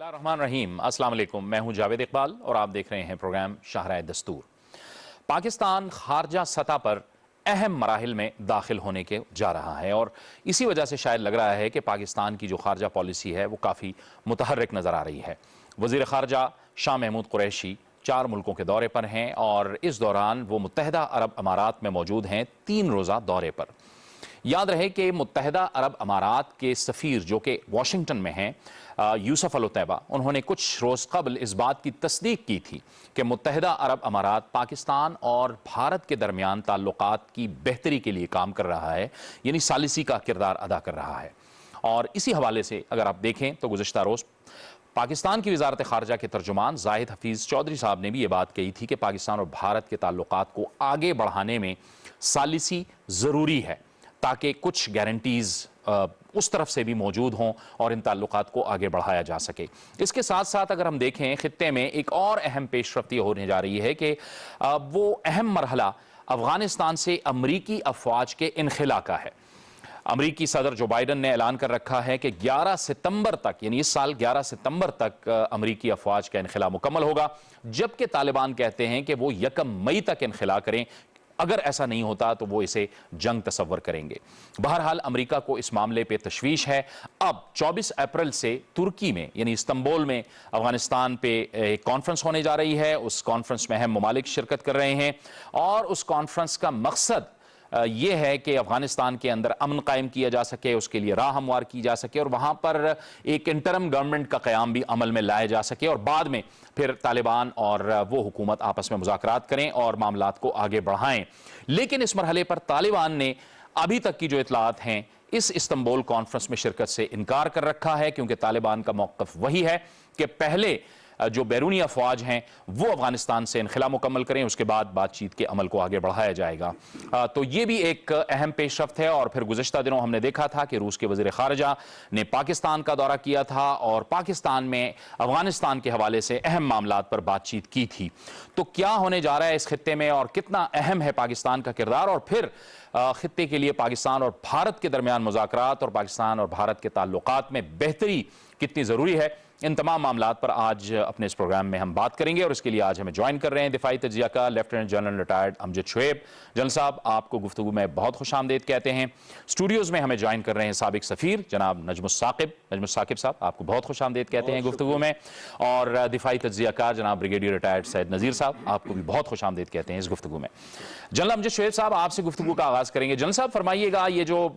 बिस्मिल्लाहिर्रहमानिर्रहीम। अस्सलाम वालेकुम। मैं हूं जावेद इकबाल और आप देख रहे हैं प्रोग्राम शाहराए दस्तूर। पाकिस्तान खारजा सतह पर अहम मराहिल में दाखिल होने के जा रहा है और इसी वजह से शायद लग रहा है कि पाकिस्तान की जो खारजा पॉलिसी है वो काफ़ी मुतहर्रिक नज़र आ रही है। वज़ीर खारजा शाह महमूद कुरैशी 4 मुल्कों के दौरे पर हैं और इस दौरान वो मुत्तहिदा अरब अमारात में मौजूद हैं 3 रोज़ा दौरे पर। याद रहे कि मुत्तहिदा अरब अमारात के सफ़ीर जो कि वाशिंगटन में हैं, यूसुफ अल तैबा, उन्होंने कुछ रोज़ कबल इस बात की तस्दीक की थी कि मुत्तहिदा अरब अमारात पाकिस्तान और भारत के दरमियान ताल्लुकात की बेहतरी के लिए काम कर रहा है, यानी सालिसी का किरदार अदा कर रहा है। और इसी हवाले से अगर आप देखें तो गुज़श्ता रोज़ पाकिस्तान की वजारत खारजा के तर्जुमान जाहिद हफीज़ चौधरी साहब ने भी ये बात कही थी कि पाकिस्तान और भारत के ताल्लुकात को आगे बढ़ाने में सालिसी ज़रूरी है ताकि कुछ गारंटीज़ उस तरफ से भी मौजूद हों और इन ताल्लुकात को आगे बढ़ाया जा सके। इसके साथ साथ अगर हम देखें खित्ते में एक और अहम पेशरफ्ती होने जा रही है कि वो अहम मरहला अफगानिस्तान से अमरीकी अफवाज के इनखला का है। अमरीकी सदर जो बाइडन ने ऐलान कर रखा है कि 11 सितंबर तक, यानी इस साल 11 सितंबर तक अमरीकी अफवाज का इनखला मुकम्मल होगा, जबकि तालिबान कहते हैं कि वो 1 मई तक इनखला करें। अगर ऐसा नहीं होता तो वो इसे जंग तस्वर करेंगे। बहरहाल अमेरिका को इस मामले पे तशवीश है। अब 24 अप्रैल से तुर्की में यानी इस्तांबुल में अफगानिस्तान पे एक कॉन्फ्रेंस होने जा रही है। उस कॉन्फ्रेंस में अहम ममालिक शिरकत कर रहे हैं और उस कॉन्फ्रेंस का मकसद यह है कि अफगानिस्तान के अंदर अमन कायम किया जा सके, उसके लिए राह हमवार की जा सके और वहां पर एक इंटरम गवर्नमेंट का क़याम भी अमल में लाया जा सके और बाद में फिर तालिबान और वो हुकूमत आपस में मुज़ाकरात करें और मामलात को आगे बढ़ाएं। लेकिन इस मरहले पर तालिबान ने अभी तक की जो इतलात हैं इस इस्तांबुल कॉन्फ्रेंस में शिरकत से इनकार कर रखा है, क्योंकि तालिबान का मौक़िफ़ वही है कि पहले जो बैरूनी अफवाज हैं वो अफगानिस्तान से इनखला मुकम्मल करें, उसके बाद बातचीत के अमल को आगे बढ़ाया जाएगा। तो ये भी एक अहम पेशरफ्त है। और फिर गुज़श्ता दिनों हमने देखा था कि रूस के वज़ीर ख़ारजा ने पाकिस्तान का दौरा किया था और पाकिस्तान में अफगानिस्तान के हवाले से अहम मामलात पर बातचीत की थी। तो क्या होने जा रहा है इस खित्ते में और कितना अहम है पाकिस्तान का किरदार, और फिर खित्ते के लिए पाकिस्तान और भारत के दरमियान मुज़ाकरात और पाकिस्तान और भारत के ताल्लुकात में बेहतरी कितनी ज़रूरी है, इन तमाम मामलात पर आज अपने इस प्रोग्राम में हम बात करेंगे। और इसके लिए आज हमें ज्वाइन कर रहे हैं दिफाई तज्जिया का lieutenant general retired Amjad Shoaib. General साहब, आपको गुफ्तगू में बहुत खुशामदीद कहते हैं। स्टूडियोज़ में हमें ज्वाइन कर रहे हैं साबिक सफ़ीर जनाब नजमुस साकिब साहब, आपको बहुत खुशामदीद कहते हैं गुफ्तगू में। और दिफाई तज्जिया कार जनाब ब्रिगेडियर रिटायर्ड सैयद नज़ीर साहब, आपको भी बहुत खुशामदीद कहते हैं इस गुफ्तगू में। जनरल अमजद शुएब साहब, आपसे गुफ्तगू का आगाज़ करेंगे। जनरल साहब, फरमाइएगा, ये जो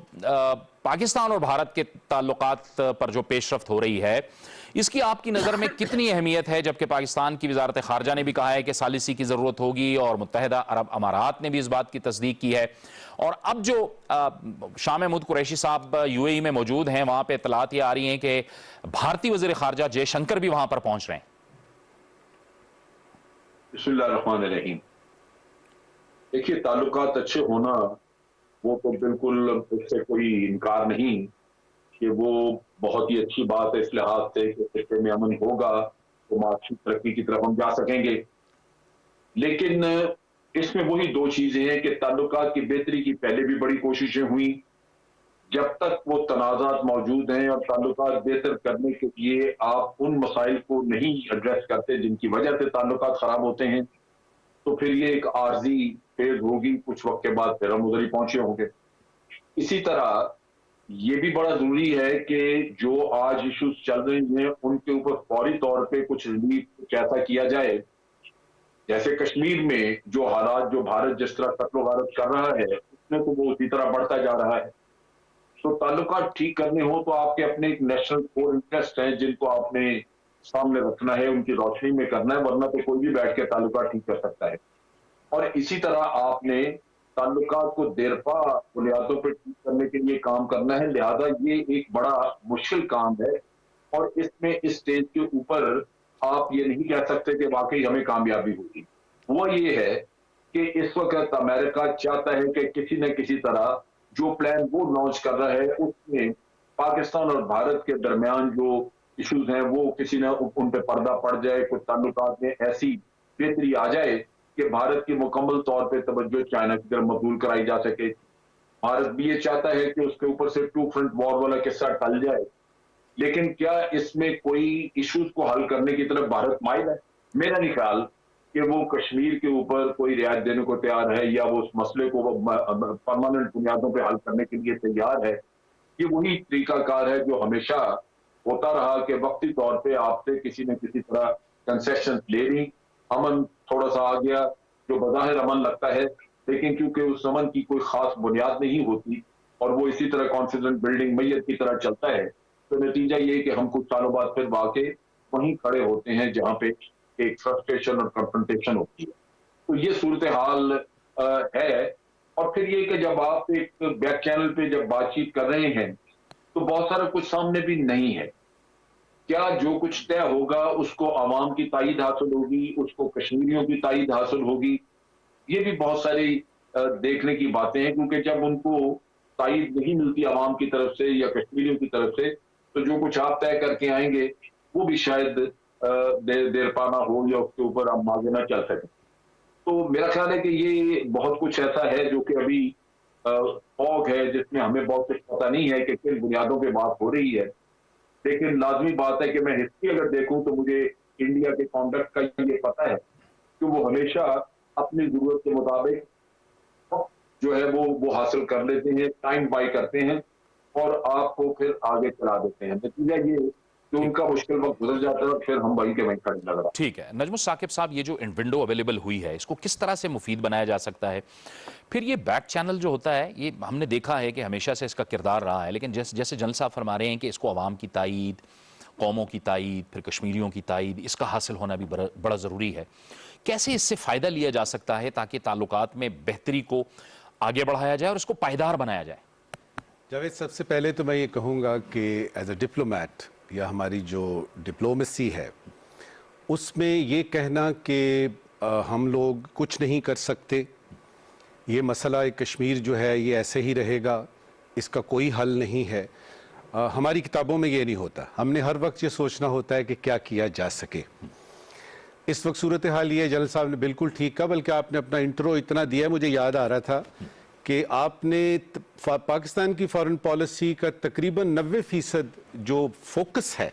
पाकिस्तान और भारत के ताल्लुकात पर जो पेशरफ्त हो रही है इसकी आपकी नज़र में कितनी अहमियत है, जबकि पाकिस्तान की वजारत खारजा ने भी कहा है कि सालिसी की ज़रूरत होगी और मुत्तहिदा अरब अमारात ने भी इस बात की तस्दीक की है। और अब जो शाह महमूद कुरैशी साहब UAE में मौजूद हैं, वहां पर इतलात ये आ रही हैं कि भारतीय वज़ीर खारजा जयशंकर भी वहां पर पहुंच रहे हैं। बिस्मिल्लाहिर्रहमानिर्रहीम। देखिए, ताल्लुकात अच्छे होना वो तो बिल्कुल उससे कोई इनकार नहीं कि वो बहुत ही अच्छी बात है इस लिहाज से कि खित्ते में अमन होगा तो माशी तरक्की की तरफ हम जा सकेंगे। लेकिन इसमें वही 2 चीजें हैं कि ताल्लुकात की बेहतरी की पहले भी बड़ी कोशिशें हुई। जब तक वो तनाज़ात मौजूद हैं और ताल्लुकात बेहतर करने के लिए आप उन मसाइल को नहीं एड्रेस करते जिनकी वजह से ताल्लुकात खराब होते हैं, तो फिर ये एक आर्जी फेज होगी, कुछ वक्त के बाद फिर हम उधर ही पहुंचे होंगे। इसी तरह ये भी बड़ा जरूरी है कि जो आज इश्यूज चल रही हैं उनके ऊपर फौरी तौर पे कुछ रिलीफ कुछ ऐसा किया जाए, जैसे कश्मीर में जो हालात, जो भारत जिस तरह कत्लो गारत कर रहा है उसमें तो वो उसी तरह बढ़ता जा रहा है। तो ताल्लुकात ठीक करने हो तो आपके अपने एक नेशनल कोर इंटरेस्ट हैं जिनको आपने सामने रखना है, उनकी रोशनी में करना है, वरना तो कोई भी बैठ के ताल्लुकात ठीक कर सकता है। और इसी तरह आपने ताल्लुकात को देरपा बुनियादों पर ठीक करने के लिए काम करना है। लिहाजा ये एक बड़ा मुश्किल काम है और इसमें इस स्टेज के ऊपर आप ये नहीं कह सकते कि वाकई हमें कामयाबी होगी। वो ये है कि इस वक्त अमेरिका चाहता है कि किसी न किसी तरह जो प्लान वो लॉन्च कर रहा है उसमें पाकिस्तान और भारत के दरमियान जो इश्यूज हैं वो किसी न उन पर पर्दा पड़ जाए, कुछ ताल्लुकात में ऐसी बेहतरी आ जाए कि भारत की मुकम्मल तौर पे तवज्जो चाइना की तरफ मबूल कराई जा सके। भारत भी ये चाहता है कि उसके ऊपर से 2 फ्रंट वॉर वाला किस्सा टल जाए लेकिन क्या इसमें कोई इश्यूज को हल करने की तरफ भारत माइल है? मेरा नहीं ख्याल कि वो कश्मीर के ऊपर कोई रियायत देने को तैयार है या वो उस मसले को परमानेंट बुनियादों पर हल करने के लिए तैयार है। ये वही तरीकाकार है जो हमेशा होता रहा कि वक्ती तौर पे आपसे किसी न किसी तरह कंसेशन ले ली, अमन थोड़ा सा आ गया, जो बज़ाहिर अमन लगता है, लेकिन क्योंकि उस अमन की कोई खास बुनियाद नहीं होती और वो इसी तरह कॉन्फिडेंस बिल्डिंग मैयत की तरह चलता है, तो नतीजा ये है कि हम कुछ सालों बाद फिर वाकई वहीं खड़े होते हैं जहां पे एक फ्रस्ट्रेशन और कन्फ्रंटेशन होती है। तो ये सूरत हाल है। और फिर ये कि जब आप एक बैक चैनल पे जब बातचीत कर रहे हैं तो बहुत सारा कुछ सामने भी नहीं है। क्या जो कुछ तय होगा उसको आवाम की ताईद हासिल होगी, उसको कश्मीरियों की ताईद हासिल होगी, ये भी बहुत सारी देखने की बातें हैं, क्योंकि जब उनको ताईद नहीं मिलती आवाम की तरफ से या कश्मीरियों की तरफ से, तो जो कुछ आप तय करके आएंगे वो भी शायद देर पाना हो या उसके ऊपर हम आगे ना चल सकें। तो मेरा ख्याल है कि ये बहुत कुछ ऐसा है जो कि अभी फॉग है, जिसमें हमें बहुत कुछ पता नहीं है कि किन बुनियादों पे बात हो रही है। लेकिन लाजमी बात है कि मैं हिस्ट्री अगर देखूं तो मुझे इंडिया के कॉन्डक्ट का ये पता है कि वो हमेशा अपनी जरूरत के मुताबिक जो है वो हासिल कर लेते हैं, टाइम बाय करते हैं और आपको फिर आगे चला देते हैं। नतीजा ये कि ठीक उनका मुश्किल वक्त गुजर जाता है और फिर हम वहीं के वहीं खड़े नजर आते हैं। ठीक है नजमुल साकिब साहब, ये जो विंडो अवेलेबल हुई है इसको किस तरह से मुफीद बनाया जा सकता है? फिर ये बैक चैनल जो होता है, ये हमने देखा है कि हमेशा से इसका किरदार रहा है, लेकिन जैसे जैसे जनरल साहब फरमा रहे हैं कि इसको अवाम की ताईद, कौमों की ताईद, फिर कश्मीरियों की ताईद, इसका हासिल होना भी बड़ा ज़रूरी है। कैसे इससे फ़ायदा लिया जा सकता है ताकि ताल्लुकात में बेहतरी को आगे बढ़ाया जाए और इसको पायदार बनाया जाए? जावेद, सबसे पहले तो मैं ये कहूँगा कि एज अ डिप्लोमैट या हमारी जो डिप्लोमेसी है उसमें ये कहना कि हम लोग कुछ नहीं कर सकते, ये मसला कश्मीर जो है ये ऐसे ही रहेगा, इसका कोई हल नहीं है, हमारी किताबों में ये नहीं होता। हमने हर वक्त ये सोचना होता है कि क्या किया जा सके। इस वक्त सूरत हाल ये, जनरल साहब ने बिल्कुल ठीक कहा, बल्कि आपने अपना इंट्रो इतना दिया, मुझे याद आ रहा था कि आपने पाकिस्तान की फॉरेन पॉलिसी का तकरीबन 90% जो फोकस है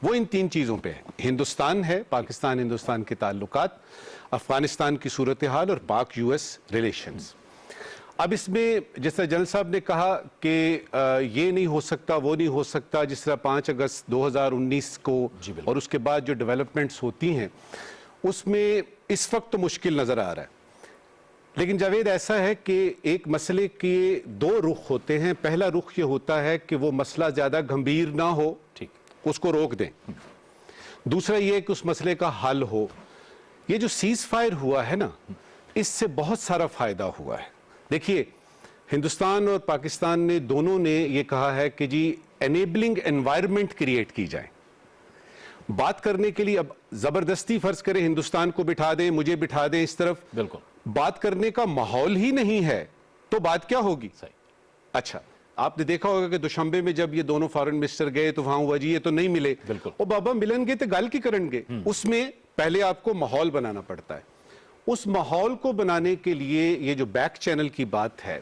वो इन तीन चीज़ों पे है। हिंदुस्तान है, पाकिस्तान हिंदुस्तान के ताल्लुकात, अफगानिस्तान की सूरत हाल और पाक यूएस रिलेशंस। अब इसमें जैसा जनरल साहब ने कहा कि ये नहीं हो सकता, वो नहीं हो सकता, जिस तरह 5 अगस्त 2019 को और उसके बाद जो डेवलपमेंट्स होती हैं उसमें इस वक्त तो मुश्किल नज़र आ रहा है। लेकिन जावेद, ऐसा है कि एक मसले के दो रुख होते हैं। पहला रुख ये होता है कि वो मसला ज़्यादा गंभीर ना हो, ठीक, उसको रोक दें। दूसरा ये कि उस मसले का हल हो। ये जो सीज फायर हुआ है ना, इससे बहुत सारा फायदा हुआ है। देखिए, हिंदुस्तान और पाकिस्तान ने दोनों ने ये कहा है कि जी एनेबलिंग एनवायरनमेंट क्रिएट की जाए बात करने के लिए। अब जबरदस्ती फर्ज करें हिंदुस्तान को बिठा दें, मुझे बिठा दें इस तरफ, बिल्कुल बात करने का माहौल ही नहीं है तो बात क्या होगी? सही। अच्छा, आपने देखा होगा कि दुशंबे में जब ये दोनों फॉरेन मिनिस्टर गए तो वहां हुआ जी ये तो नहीं मिले, बिल्कुल, और बाबा मिलन गए तो गाल की करेंगे। उसमें पहले आपको माहौल बनाना पड़ता है। उस माहौल को बनाने के लिए ये जो बैक चैनल की बात है,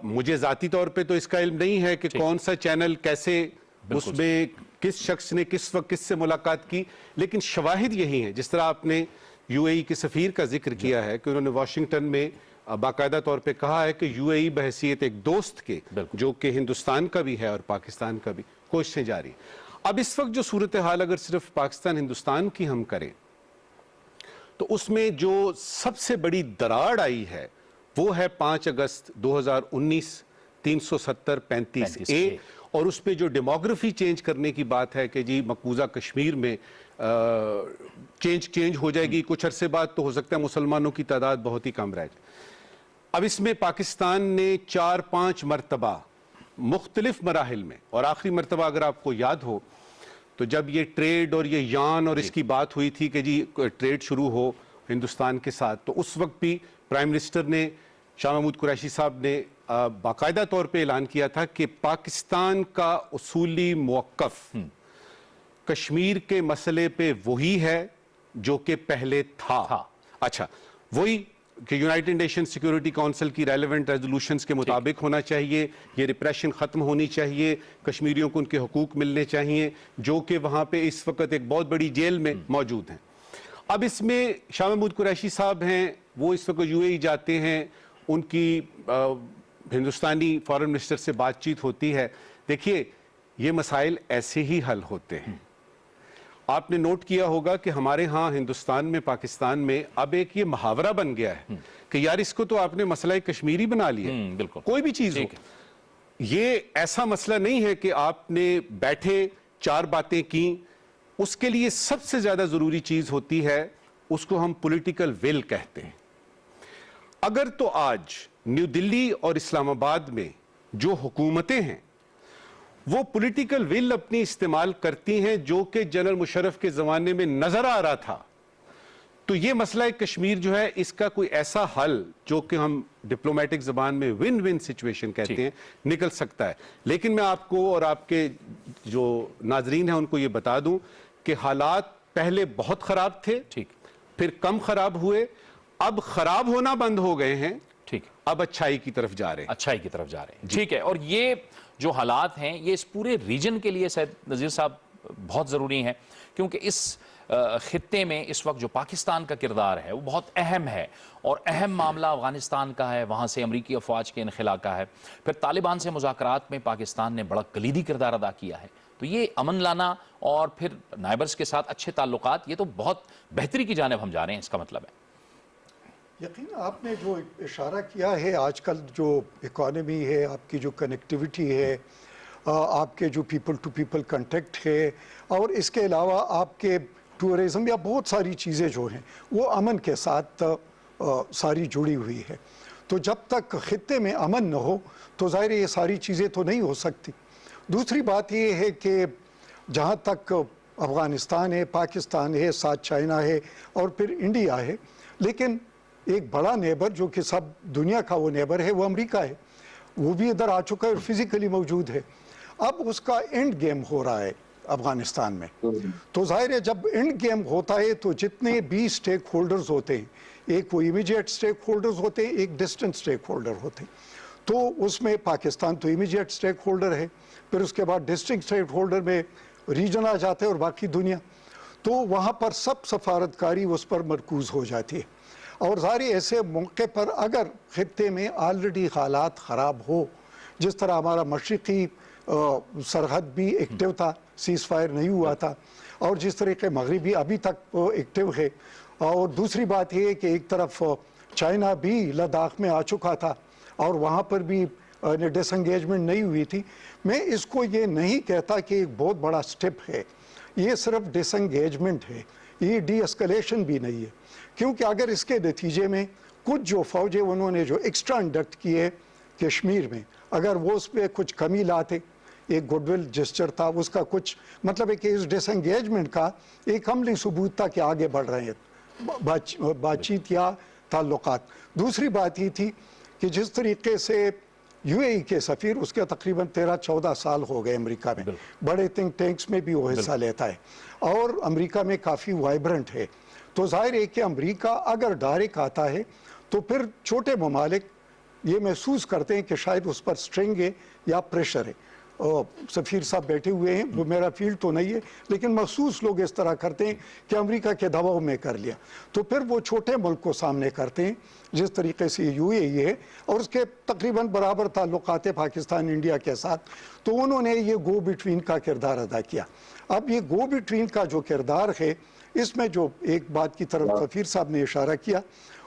मुझे जाती तौर पे तो इसका इल्म नहीं है कि कौन सा चैनल कैसे, उसमें किस शख्स ने किस वक्त किससे मुलाकात की, लेकिन शवाहिद यही है। जिस तरह आपने यूएई के सफीर का जिक्र किया है कि उन्होंने वाशिंगटन में बाकायदा तौर पे कहा है कि यूएई बहैसियत एक दोस्त के, जो कि हिंदुस्तान का भी है और पाकिस्तान का भी, कोशिशें जारी। अब इस वक्त जो सूरत हाल अगर सिर्फ पाकिस्तान हिंदुस्तान की हम करें तो उसमें जो सबसे बड़ी दरार आई है वो है 5 अगस्त 2019 370-35A, और उस पर जो डेमोग्राफी चेंज करने की बात है कि जी मकबूजा कश्मीर में चेंज हो जाएगी कुछ अरसे बाद, तो हो सकता है मुसलमानों की तादाद बहुत ही कम रह जाए। अब इसमें पाकिस्तान ने 4-5 मरतबा मुख्तलिफ मराहिल में, और आखिरी मरतबा अगर आपको याद हो तो जब ये ट्रेड और ये यान और इसकी बात हुई थी कि जी ट्रेड शुरू हो हिंदुस्तान के साथ, तो उस वक्त भी प्राइम मिनिस्टर ने, शाह महमूद कुरैशी साहब ने बाकायदा तौर पे ऐलान किया था कि पाकिस्तान का उसूली मौक़िफ़ कश्मीर के मसले पे वही है जो कि पहले था। अच्छा, वही कि यूनाइटेड नेशन सिक्योरिटी काउंसिल की रेलेवेंट रेजोल्यूशंस के मुताबिक होना चाहिए, ये रिप्रेशन ख़त्म होनी चाहिए, कश्मीरियों को उनके हुकूक मिलने चाहिए जो कि वहाँ पे इस वक्त एक बहुत बड़ी जेल में मौजूद हैं। अब इसमें शाह महमूद कुरैशी साहब हैं, वो इस वक्त यूएई जाते हैं, उनकी हिंदुस्तानी फॉरेन मिनिस्टर से बातचीत होती है। देखिए, ये मसाइल ऐसे ही हल होते हैं। आपने नोट किया होगा कि हमारे यहाँ हिंदुस्तान में, पाकिस्तान में अब एक ये मुहावरा बन गया है कि यार इसको तो आपने मसला कश्मीरी बना लिया। बिल्कुल, कोई भी चीज हो, ये ऐसा मसला नहीं है कि आपने बैठे 4 बातें की। उसके लिए सबसे ज्यादा जरूरी चीज होती है, उसको हम पॉलिटिकल विल कहते हैं। अगर तो आज न्यू दिल्ली और इस्लामाबाद में जो हुकूमतें हैं वो पॉलिटिकल विल अपनी इस्तेमाल करती हैं जो कि जनरल मुशर्रफ के जमाने में नजर आ रहा था, तो ये मसला कश्मीर जो है इसका कोई ऐसा हल जो कि हम डिप्लोमेटिक जबान में विन विन सिचुएशन कहते हैं निकल सकता है। लेकिन मैं आपको और आपके जो नाजरीन हैं उनको ये बता दूं कि हालात पहले बहुत खराब थे, ठीक, फिर कम खराब हुए, अब खराब होना बंद हो गए हैं, ठीक, अब अच्छाई की तरफ जा रहे हैं, अच्छाई की तरफ जा रहे हैं। ठीक है, और ये जो हालात हैं ये इस पूरे रीजन के लिए शायद नज़ीर साहब बहुत ज़रूरी हैं, क्योंकि इस खित्ते में इस वक्त जो पाकिस्तान का किरदार है वो बहुत अहम है, और अहम मामला अफगानिस्तान का है, वहाँ से अमरीकी अफवाज के इनखला का है, फिर तालिबान से मुज़ाकरात में पाकिस्तान ने बड़ा कलीदी किरदार अदा किया है। तो ये अमन लाना और फिर नाइबर्स के साथ अच्छे ताल्लुकात, ये तो बहुत बेहतरी की जानिब हम जा रहे हैं, इसका मतलब है। यकीन आपने जो इशारा किया है, आजकल जो इकॉनमी है, आपकी जो कनेक्टिविटी है, आपके जो पीपल टू पीपल कांटेक्ट है, और इसके अलावा आपके टूरिज़म या बहुत सारी चीज़ें जो हैं वो अमन के साथ सारी जुड़ी हुई है। तो जब तक खित्ते में अमन न हो तो ज़ाहिर ये सारी चीज़ें तो नहीं हो सकती। दूसरी बात ये है कि जहाँ तक अफ़गानिस्तान है, पाकिस्तान है, साथ चाइना है और फिर इंडिया है, लेकिन एक बड़ा नेबर जो कि सब दुनिया का वो नेबर है वो अमेरिका है, वो भी इधर आ चुका है और फिजिकली मौजूद है। अब उसका एंड गेम हो रहा है अफगानिस्तान में, तो जाहिर है जब एंड गेम होता है तो जितने भी स्टेक होल्डर्स होते हैं, एक वो इमीडिएट स्टेक होल्डर्स होते हैं, एक डिस्टेंट स्टेक होल्डर होते हैं। तो उसमें पाकिस्तान तो इमीडिएट स्टेक होल्डर है, फिर उसके बाद डिस्ट्रिक्ट स्टेक होल्डर में रीजन आ जाते हैं और बाकी दुनिया। तो वहाँ पर सब सफारतकारी उस पर मरकूज़ हो जाती है। और ज़ाहिर ऐसे मौके पर अगर खित्ते में ऑलरेडी हालात ख़राब हो, जिस तरह हमारा मशरक़ी सरहद भी एक्टिव था, सीज़ फायर नहीं हुआ था, और जिस तरीके मगरिबी अभी तक एक्टिव है, और दूसरी बात यह है कि एक तरफ चाइना भी लद्दाख में आ चुका था और वहाँ पर भी डिसंगेजमेंट नहीं हुई थी। मैं इसको ये नहीं कहता कि एक बहुत बड़ा स्टेप है, ये सिर्फ डिसंगेजमेंट है, ये डी एस्केलेशन भी नहीं है। क्योंकि अगर इसके नतीजे में कुछ जो फौजें उन्होंने जो एक्स्ट्रा इंडक्ट किए कश्मीर में, अगर वो उस पर कुछ कमी लाते, एक गुडविल जेस्चर था उसका, कुछ मतलब है कि इस डिसंगेजमेंट का एक अमली सबूत था कि आगे बढ़ रहे हैं बातचीत या ताल्लुकात। दूसरी बात ये थी कि जिस तरीके से यूएई के सफ़ीर, उसके तकरीबन 13-14 साल हो गए अमेरिका में, बड़े थिंक टैंक्स में भी वो हिस्सा लेता है और अमेरिका में काफ़ी वाइब्रेंट है। तो जाहिर है कि अमेरिका अगर डायरेक्ट आता है तो फिर छोटे ममालिक ये महसूस करते हैं कि शायद उस पर स्ट्रिंग है या प्रेशर है। सफ़ीर साहब बैठे हुए हैं, वो मेरा फील्ड तो नहीं है, लेकिन महसूस लोग इस तरह करते हैं कि अमेरिका के दबाव में कर लिया, तो फिर वो छोटे मुल्क को सामने करते हैं जिस तरीके से यूएई है और उसके तकरीबन बराबर ताल्लुकात पाकिस्तान इंडिया के साथ, तो उन्होंने ये गो बिटवीन का किरदार अदा किया। अब ये गो बिटवीन का जो किरदार है, इसमें जो एक बात की तरफ सफ़ीर साहब ने इशारा किया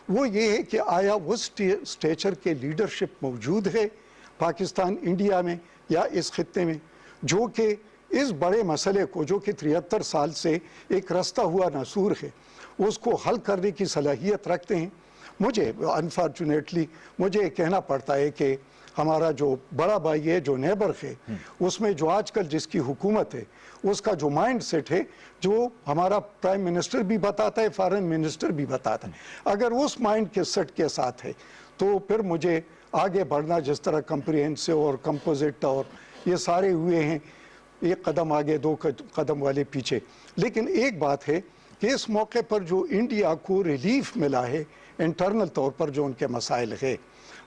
वो ये है कि आया उस स्टेचर के लीडरशिप मौजूद है पाकिस्तान इंडिया में या इस खित्ते में, जो कि इस बड़े मसले को, जो कि 73 साल से एक रास्ता हुआ नासूर है, उसको हल करने की सलाहियत रखते हैं। मुझे अनफॉर्चुनेटली मुझे कहना पड़ता है कि हमारा जो बड़ा भाई है, जो नेबर है, उसमें जो आजकल जिसकी हुकूमत है उसका जो माइंड सेट है, जो हमारा प्राइम मिनिस्टर भी बताता है, फॉरेन मिनिस्टर भी बताता है, अगर उस माइंड के सेट के साथ है तो फिर मुझे आगे बढ़ना, जिस तरह कंप्रिहेंसिव और कंपोजिट और ये सारे हुए हैं, एक कदम आगे 2 कदम वाले पीछे। लेकिन एक बात है कि इस मौके पर जो इंडिया को रिलीफ मिला है इंटरनल तौर पर जो उनके मसाइल है।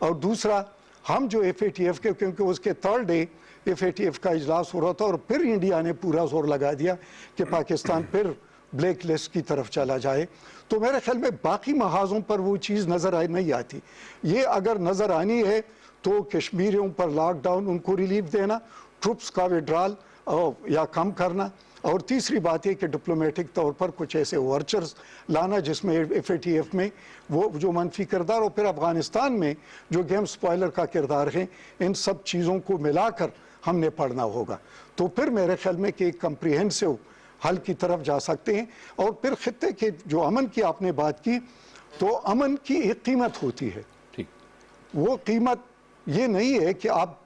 और दूसरा, हम जो FATF के, क्योंकि उसके थर्ड डे FATF का इजलास हो रहा था और फिर इंडिया ने पूरा जोर लगा दिया कि पाकिस्तान फिर ब्लैक लिस्ट की तरफ चला जाए, तो मेरे ख्याल में बाकी महाजों पर वो चीज़ नज़र नहीं आती। ये अगर नज़र आनी है तो कश्मीरियों पर लॉकडाउन, उनको रिलीफ देना, ट्रुप्स का विड्रॉल या कम करना, और तीसरी बात है कि डिप्लोमेटिक तौर पर कुछ ऐसे वर्चर्स लाना जिसमें FATF में वो जो मनफी किरदार, और फिर अफगानिस्तान में जो गेम स्पॉइलर का किरदार है, इन सब चीज़ों को मिलाकर हमने पढ़ना होगा। तो फिर मेरे ख्याल में कि एक कम्प्रिहेंसिव हल की तरफ जा सकते हैं। और फिर खित्ते के जो अमन की आपने बात की, तो अमन की एक कीमत होती है। ठीक, वो कीमत ये नहीं है कि आप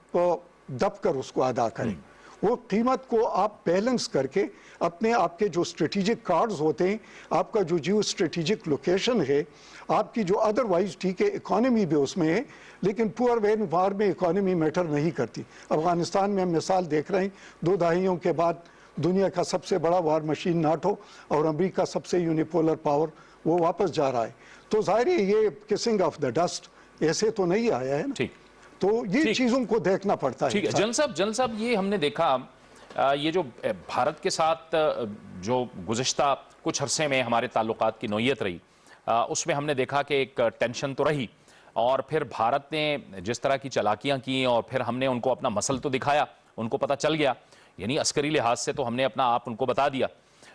दब कर उसको अदा करें, वो कीमत को आप बैलेंस करके अपने आपके जो स्ट्रेटेजिक कार्ड्स होते हैं, आपका जो जियो स्ट्रेटेजिक लोकेशन है, आपकी जो अदरवाइज ठीक है इकोनॉमी भी उसमें है, लेकिन पुअर वेन वार में इकोनॉमी मैटर नहीं करती। अफगानिस्तान में हम मिसाल देख रहे हैं, 2 दहाइयों के बाद दुनिया का सबसे बड़ा वार मशीन नाटो और अमेरिका सबसे यूनिपोलर पावर, वो वापस जा रहा है। तो जाहिर है ये किसिंग ऑफ द डस्ट ऐसे तो नहीं आया है ना। ठीक, तो ये चीज़ों को देखना पड़ता है। ठीक है जनरल साहब, ये हमने देखा ये जो भारत के साथ जो गुज़िश्ता कुछ अरसे में हमारे ताल्लुकात की नौयत रही, उसमें हमने देखा कि एक टेंशन तो रही, और फिर भारत ने जिस तरह की चालाकियां की और फिर हमने उनको अपना मसल तो दिखाया, उनको पता चल गया, यानी अस्करी लिहाज से तो हमने अपना आप उनको बता दिया।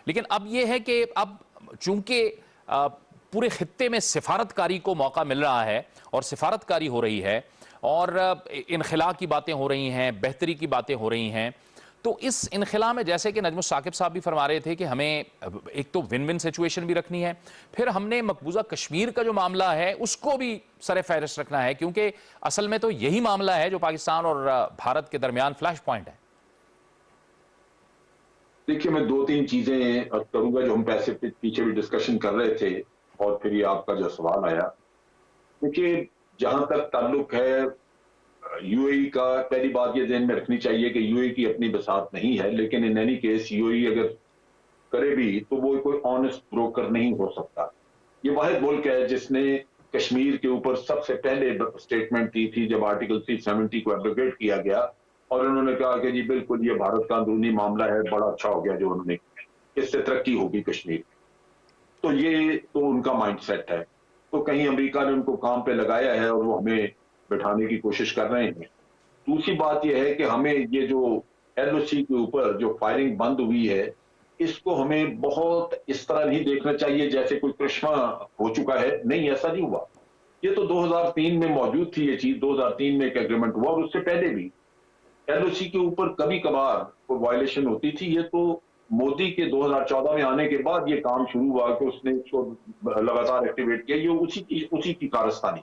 लेकिन अब ये है कि अब चूंकि पूरे खित्ते में सिफारतकारी को मौका मिल रहा है और सिफारतकारी हो रही है और इनखिला की बातें हो रही हैं, बेहतरी की बातें हो रही हैं, तो इस इनखिला में जैसे कि नजमुल साकिब साहब भी फरमा रहे थे कि हमें एक तो विन विन सिचुएशन भी रखनी है, फिर हमने मकबूजा कश्मीर का जो मामला है उसको भी सरे फहरिस्त रखना है, क्योंकि असल में तो यही मामला है जो पाकिस्तान और भारत के दरमियान फ्लैश पॉइंट है। देखिए, मैं 2-3 चीजें करूंगा जो हम पैसे पीछे भी डिस्कशन कर रहे थे और फिर ये आपका जो सवाल आया। देखिए, जहां तक ताल्लुक है यूएई का, पहली बात ये ध्यान में रखनी चाहिए कि यूएई की अपनी बसात नहीं है, लेकिन इन एनी केस यूएई अगर करे भी तो वो कोई ऑनेस्ट ब्रोकर नहीं हो सकता। ये वाहिद मुल्क है जिसने कश्मीर के ऊपर सबसे पहले स्टेटमेंट दी थी जब आर्टिकल 370 को एब्रोगेट किया गया, और उन्होंने कहा कि जी बिल्कुल ये भारत का अंदरूनी मामला है, बड़ा अच्छा हो गया जो उन्होंने, इससे तरक्की होगी कश्मीर। तो ये तो उनका माइंडसेट है। तो कहीं अमेरिका ने उनको काम पे लगाया है और वो हमें बैठाने की कोशिश कर रहे हैं। दूसरी बात यह है कि हमें ये जो LOC के ऊपर जो फायरिंग बंद हुई है, इसको हमें बहुत इस तरह नहीं देखना चाहिए जैसे कोई करिश्मा हो चुका है। नहीं, ऐसा नहीं हुआ। ये तो 2003 में मौजूद थी ये चीज, 2003 में एक एग्रीमेंट हुआ और उससे पहले भी LOC के ऊपर कभी कभार कोई वायलेशन होती थी। ये तो मोदी के 2014 में आने के बाद ये काम शुरू हुआ कि उसने इसको लगातार एक्टिवेट किया। ये उसी की कारस्तानी,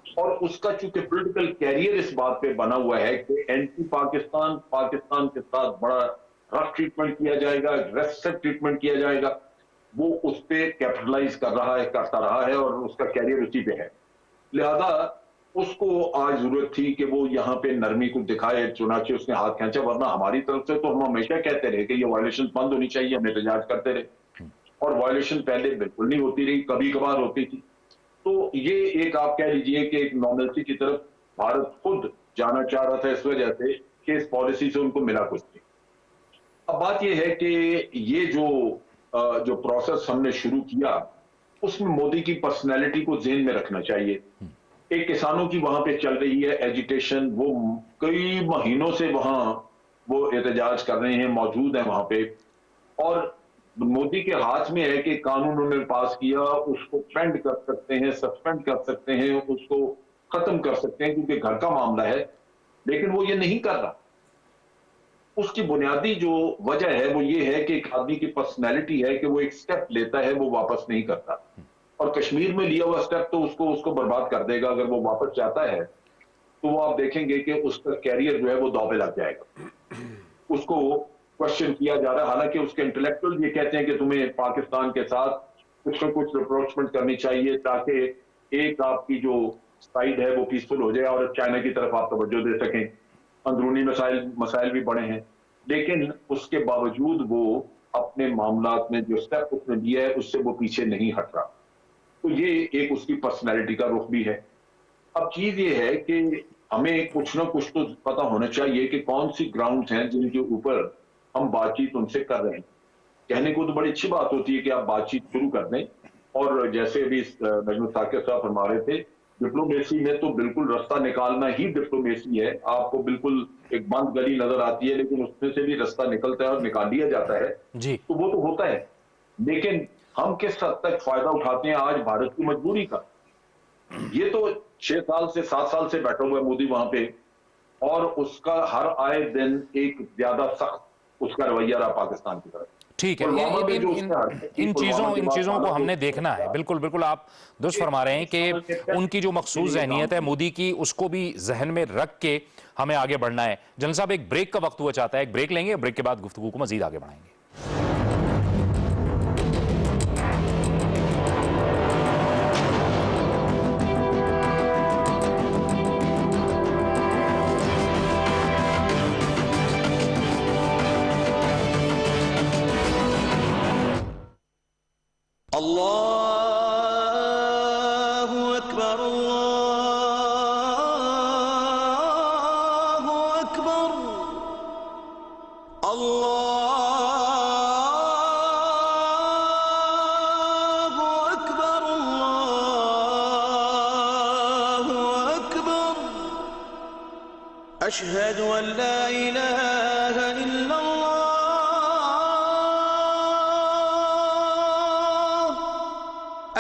और उसका चूंकि पॉलिटिकल कैरियर इस बात पे बना हुआ है कि एंटी पाकिस्तान के साथ बड़ा रफ ट्रीटमेंट किया जाएगा, एग्रेसिव ट्रीटमेंट किया जाएगा, वो उस पर कैपिटलाइज करता रहा है और उसका कैरियर उसी पे है। लिहाजा उसको आज जरूरत थी कि वो यहाँ पे नरमी को दिखाए, चुनाचे उसने हाथ खींचा, वरना हमारी तरफ से तो हम हमेशा कहते रहे कि ये वायलेशन बंद होनी चाहिए, हम एहतजाज करते रहे, और वायलेशन पहले बिल्कुल नहीं होती रही, कभी कभार होती थी। तो ये एक आप कह लीजिए कि एक नॉर्मलसी की तरफ भारत खुद जाना चाह रहा था इस वजह से कि इस पॉलिसी से उनको मिला कुछ नहीं। अब बात यह है कि ये जो प्रोसेस हमने शुरू किया उसमें मोदी की पर्सनैलिटी को ज़हन में रखना चाहिए। एक किसानों की वहां पे चल रही है एजिटेशन, वो कई महीनों से वहां वो एहतजाज कर रहे हैं, मौजूद है वहां पे, और मोदी के हाथ में है कि कानून उन्होंने पास किया, उसको पेंड कर सकते हैं, सस्पेंड कर सकते हैं, उसको खत्म कर सकते हैं क्योंकि घर का मामला है, लेकिन वो ये नहीं कर रहा। उसकी बुनियादी जो वजह है वो ये है कि एक आदमी की पर्सनैलिटी है कि वो एक स्टेप लेता है, वो वापस नहीं करता, और कश्मीर में लिया हुआ स्टेप तो उसको बर्बाद कर देगा। अगर वो वापस जाता है तो वो आप देखेंगे कि उसका कैरियर जो है वो दांव पे लग जाएगा। उसको क्वेश्चन किया जा रहा है, हालांकि उसके इंटेलेक्चुअल ये कहते हैं कि तुम्हें पाकिस्तान के साथ कुछ ना कुछ अप्रोचमेंट करनी चाहिए ताकि एक आपकी जो साइड है वो पीसफुल हो जाए और चाइना की तरफ आप तवज्जो दे सकें। अंदरूनी मसाइल भी बड़े हैं, लेकिन उसके बावजूद वो अपने मामलात में जो स्टेप उसने लिया है उससे वो पीछे नहीं हट रहा। तो ये एक उसकी पर्सनैलिटी का रुख भी है। अब चीज ये है कि हमें कुछ ना कुछ तो पता होना चाहिए कि कौन सी ग्राउंड्स हैं जिनके ऊपर हम बातचीत उनसे कर रहे हैं। कहने को तो बड़ी अच्छी बात होती है कि आप बातचीत शुरू कर दें, और जैसे अभी नजमुल साकिब साहब फरमा रहे थे, डिप्लोमेसी में तो बिल्कुल रास्ता निकालना ही डिप्लोमेसी है। आपको बिल्कुल एक बंद गली नजर आती है, लेकिन उसमें से भी रास्ता निकलता है और निकाल लिया जाता है, जी। तो वो तो होता है। लेकिन हम किस हद तक फायदा उठाते हैं आज भारत की मजबूरी का? ये तो 6 साल से 7 साल से बैठा हुआ है मोदी वहां पे, और उसका हर आए दिन एक ज्यादा सख्त उसका रवैया रहा पाकिस्तान की तरफ। ठीक है, पुलवामा में जो इन उसने हरकत की, इन पुलवामा चीज़ों के इन बाद चीज़ों को हालात हमने तो देखना है। बिल्कुल बिल्कुल, आप दुरुस्त फरमा रहे हैं कि उनकी जो मखसूस जहनीत है मोदी की, उसको भी जहन में रख के हमें आगे बढ़ना है। जनरल साहब, एक ब्रेक का वक्त हुआ चाहता है, एक ब्रेक लेंगे, ब्रेक के बाद गुफ्तगू को मजीद आगे बढ़ाएंगे। अल्लाहु अकबर, अल्लाहु अकबर, अल्लाहु अकबर, अल्लाहु अकबर। अशहदु अन ला इलाहा इल्लल्लाह,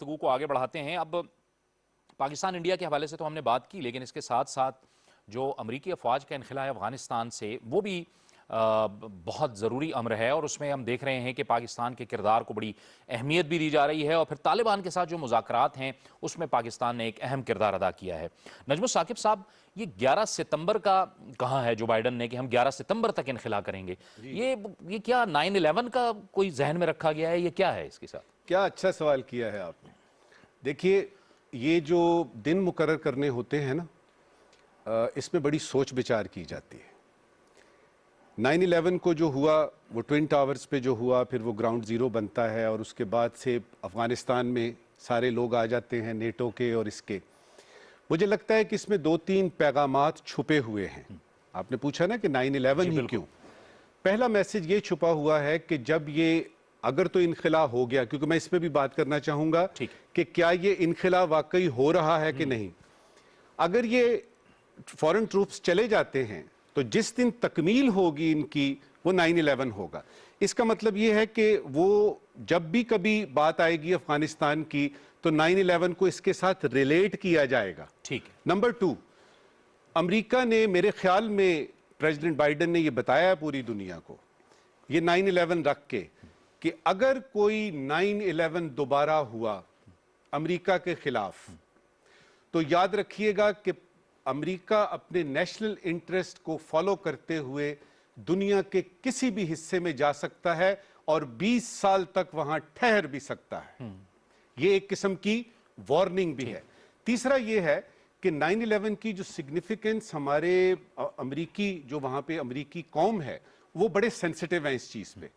गुफ्तगू को आगे बढ़ाते हैं। अब पाकिस्तान इंडिया के हवाले से तो हमने बात की, लेकिन इसके साथ साथ जो अमरीकी अफवाज का इनखला है अफगानिस्तान से, वो भी बहुत ज़रूरी अमर है और उसमें हम देख रहे हैं कि पाकिस्तान के किरदार को बड़ी अहमियत भी दी जा रही है और फिर तालिबान के साथ जो मुज़ाकरात हैं उसमें पाकिस्तान ने एक अहम किरदार अदा किया है। नजमुल साकिब साहब, ये 11 सितंबर का कहा है जो बाइडन ने कि हम 11 सितंबर तक इनखला करेंगे, ये क्या 9/11 का कोई जहन में रखा गया है? ये क्या है इसके साथ? क्या अच्छा सवाल किया है आपने। देखिए, ये जो दिन मुकर्रर करने होते हैं ना, इसमें बड़ी सोच विचार की जाती है। 9/11 को जो हुआ वो ट्विन टावर्स पे जो हुआ, फिर वो ग्राउंड ज़ीरो बनता है और उसके बाद से अफ़गानिस्तान में सारे लोग आ जाते हैं नेटो के और इसके। मुझे लगता है कि इसमें 2-3 पैगामात छुपे हुए हैं। आपने पूछा ना कि 9/11 ही क्यों? पहला मैसेज ये छुपा हुआ है कि जब ये अगर तो इनखिला हो गया, क्योंकि मैं इस पर भी बात करना चाहूँगा कि क्या ये इनखिला वाकई हो रहा है कि नहीं। अगर ये फॉरेन ट्रूप्स चले जाते हैं तो जिस दिन तकमील होगी इनकी वो 9/11 होगा। इसका मतलब ये है कि वो जब भी कभी बात आएगी अफगानिस्तान की तो 9/11 को इसके साथ रिलेट किया जाएगा। ठीक है। नंबर 2, अमेरिका ने, मेरे ख्याल में प्रेसिडेंट बाइडन ने ये बताया पूरी दुनिया को, ये 9/11 रख के कि अगर कोई 9/11 दोबारा हुआ अमेरिका के खिलाफ तो याद रखिएगा कि अमेरिका अपने नेशनल इंटरेस्ट को फॉलो करते हुए दुनिया के किसी भी हिस्से में जा सकता है और 20 साल तक वहां ठहर भी सकता है। ये एक किस्म की वार्निंग भी है। तीसरा ये है कि 9/11 की जो सिग्निफिकेंस हमारे अमेरिकी, जो वहां पे अमेरिकी कौम है, वो बड़े सेंसिटिव हैं इस चीज पे,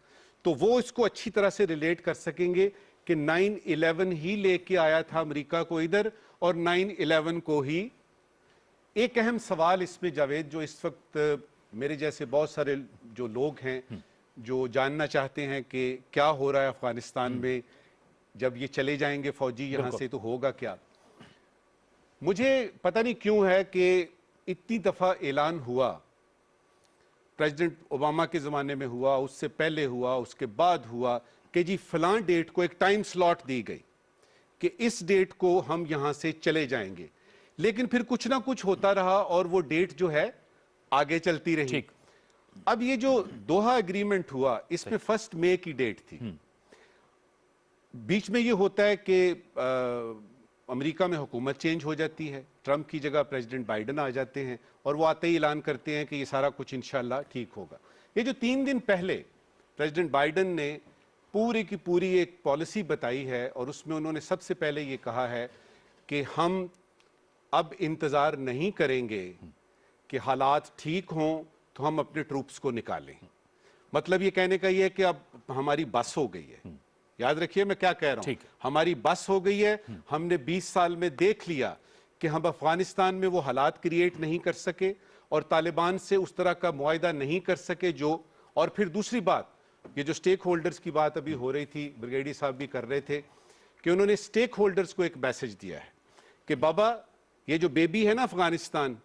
तो वो इसको अच्छी तरह से रिलेट कर सकेंगे कि 9/11 ही लेके आया था अमेरिका को इधर और 9/11 को ही। एक अहम सवाल इसमें जावेद, जो इस वक्त मेरे जैसे बहुत सारे जो लोग हैं जो जानना चाहते हैं कि क्या हो रहा है अफगानिस्तान में, जब ये चले जाएंगे फौजी यहां से तो होगा क्या। मुझे पता नहीं क्यों है कि इतनी दफा ऐलान हुआ, प्रेसिडेंट ओबामा के जमाने में हुआ, उससे पहले हुआ, उसके बाद हुआ कि जी फलां डेट को एक टाइम स्लॉट दी गई कि इस डेट को हम यहां से चले जाएंगे, लेकिन फिर कुछ ना कुछ होता रहा और वो डेट जो है आगे चलती रही। ठीक। अब ये जो दोहा एग्रीमेंट हुआ, इसमें 1 मई की डेट थी। बीच में ये होता है कि अमेरिका में हुकूमत चेंज हो जाती है, ट्रंप की जगह प्रेसिडेंट बाइडन आ जाते हैं और वो आते ही ऐलान करते हैं कि ये सारा कुछ इंशाल्लाह ठीक होगा। ये जो 3 दिन पहले प्रेसिडेंट बाइडन ने पूरी की पूरी एक पॉलिसी बताई है और उसमें उन्होंने सबसे पहले ये कहा है कि हम अब इंतजार नहीं करेंगे कि हालात ठीक हों तो हम अपने ट्रूप्स को निकालें। मतलब ये कहने का ये है कि अब हमारी बस हो गई है। याद रखिए मैं क्या कह रहा हूं, हमारी बस हो गई है। हमने 20 साल में देख लिया कि हम अफगानिस्तान में वो हालात क्रिएट नहीं कर सके और तालिबान से उस तरह का मुआहिदा नहीं कर सके जो। और फिर दूसरी बात, ये जो स्टेक होल्डर्स की बात अभी हो रही थी, ब्रिगेडी साहब भी कर रहे थे, कि उन्होंने स्टेक होल्डर्स को एक मैसेज दिया है कि बाबा ये जो बेबी है ना अफगानिस्तान,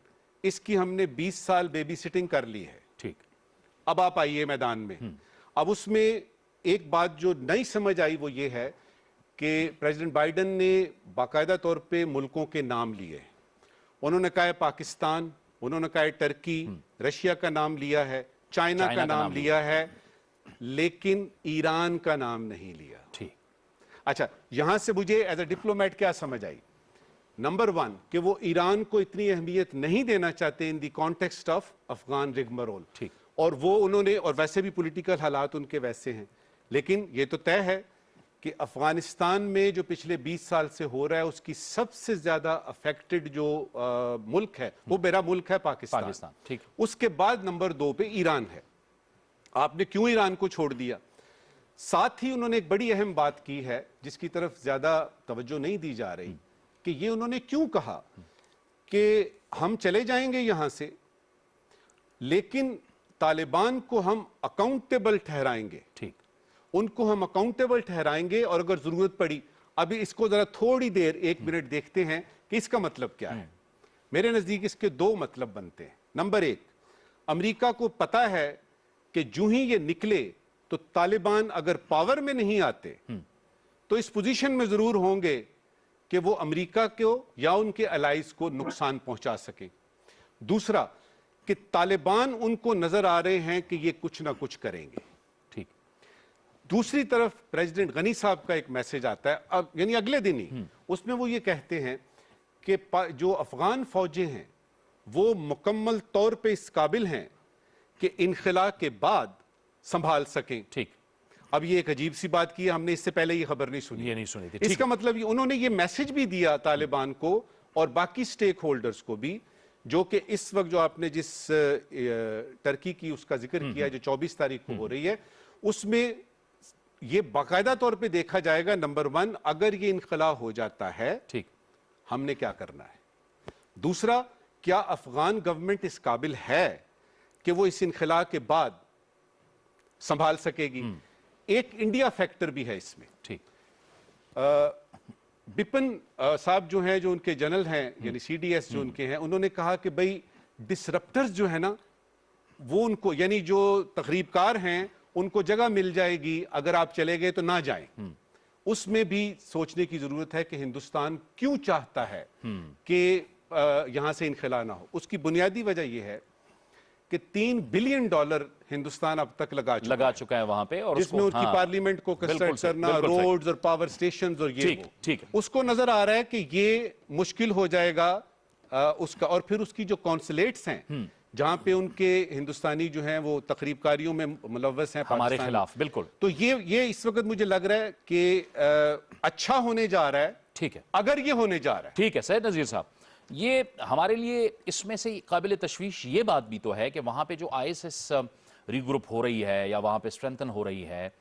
इसकी हमने 20 साल बेबी सिटिंग कर ली है, ठीक, अब आप आइए मैदान में। अब उसमें एक बात जो नई समझ आई वो ये है कि प्रेसिडेंट बाइडन ने बाकायदा तौर पे मुल्कों के नाम लिए। उन्होंने कहा है पाकिस्तान, उन्होंने कहा है टर्की, रशिया का नाम लिया है, चाइना का नाम लिया है, लेकिन ईरान का नाम नहीं लिया। ठीक। अच्छा, यहां से मुझे एज अ डिप्लोमेट क्या समझ आई, नंबर 1 कि वो ईरान को इतनी अहमियत नहीं देना चाहते in the context of Afghan rigmarole. ठीक। और वो उन्होंने, और वैसे भी पॉलिटिकल हालात उनके वैसे हैं, लेकिन ये तो तय है कि अफगानिस्तान में जो पिछले 20 साल से हो रहा है उसकी सबसे ज्यादा अफेक्टेड जो मुल्क है वो मेरा मुल्क है पाकिस्तान। ठीक। उसके बाद नंबर 2 पे ईरान है। आपने क्यों ईरान को छोड़ दिया? साथ ही उन्होंने एक बड़ी अहम बात की है जिसकी तरफ ज्यादा तवज्जो नहीं दी जा रही, कि ये उन्होंने क्यों कहा कि हम चले जाएंगे यहां से लेकिन तालिबान को हम अकाउंटेबल ठहराएंगे। ठीक। उनको हम अकाउंटेबल ठहराएंगे और अगर जरूरत पड़ी, अभी इसको जरा थोड़ी देर 1 मिनट देखते हैं कि इसका मतलब क्या है। मेरे नजदीक इसके 2 मतलब बनते हैं। नंबर 1, अमेरिका को पता है कि जो ही ये निकले तो तालिबान अगर पावर में नहीं आते तो इस पोजीशन में जरूर होंगे कि वो अमेरिका को या उनके अलाइज को नुकसान पहुंचा सकें। दूसरा कि तालिबान उनको नजर आ रहे हैं कि ये कुछ ना कुछ करेंगे। ठीक। दूसरी तरफ प्रेसिडेंट गनी साहब का एक मैसेज आता है, अब यानी अगले दिन ही, उसमें वो ये कहते हैं कि जो अफगान फौजें हैं वो मुकम्मल तौर पे इस काबिल हैं कि इनखिला के बाद संभाल सकें। ठीक। अब ये एक अजीब सी बात की है, हमने इससे पहले ये खबर नहीं सुनी, ये नहीं सुनी थी। इसका मतलब ये उन्होंने ये मैसेज भी दिया तालिबान को और बाकी स्टेक होल्डर्स को भी, जो कि इस वक्त जो आपने जिस टर्की की उसका जिक्र किया जो 24 तारीख को हो रही है, उसमें ये बाकायदा तौर पे देखा जाएगा, नंबर 1 अगर ये इनखला हो जाता है, ठीक, हमने क्या करना है। दूसरा, क्या अफगान गवर्नमेंट इस काबिल है कि वो इस इनखला के बाद संभाल सकेगी। एक इंडिया फैक्टर भी है इसमें। ठीक। बिपिन साहब जो हैं, जो उनके जनरल हैं, यानी सीडीएस जो उनके हैं, उन्होंने कहा कि भाई डिसरप्टर्स जो है ना, वो उनको यानी जो तकरीबकार हैं उनको जगह मिल जाएगी, अगर आप चले गए तो ना जाएं। उसमें भी सोचने की जरूरत है कि हिंदुस्तान क्यों चाहता है कि यहां से इनखला ना हो। उसकी बुनियादी वजह यह है कि $3 बिलियन हिंदुस्तान अब तक लगा चुका है वहां पे, और जिसमें उनकी पार्लियामेंट को कंस्ट्रक्ट करना, रोड्स और पावर स्टेशंस और ये ठीक है। उसको नजर आ रहा है कि ये मुश्किल हो जाएगा उसका। और फिर उसकी जो कॉन्सुलेट्स हैं जहां पे उनके हिंदुस्तानी जो हैं वो तकरीबकारियों में मुलव्वस हैं हमारे खिलाफ, बिल्कुल, तो ये इस वक्त मुझे लग रहा है कि अच्छा होने जा रहा है। ठीक है, अगर ये होने जा रहा है। ठीक है सैयद नज़ीर साहब, ये हमारे लिए इसमें से काबिल तशवीश ये बात भी तो है कि वहाँ पे जो ISIS रीग्रुप हो रही है या वहाँ पे स्ट्रेंथन हो रही है,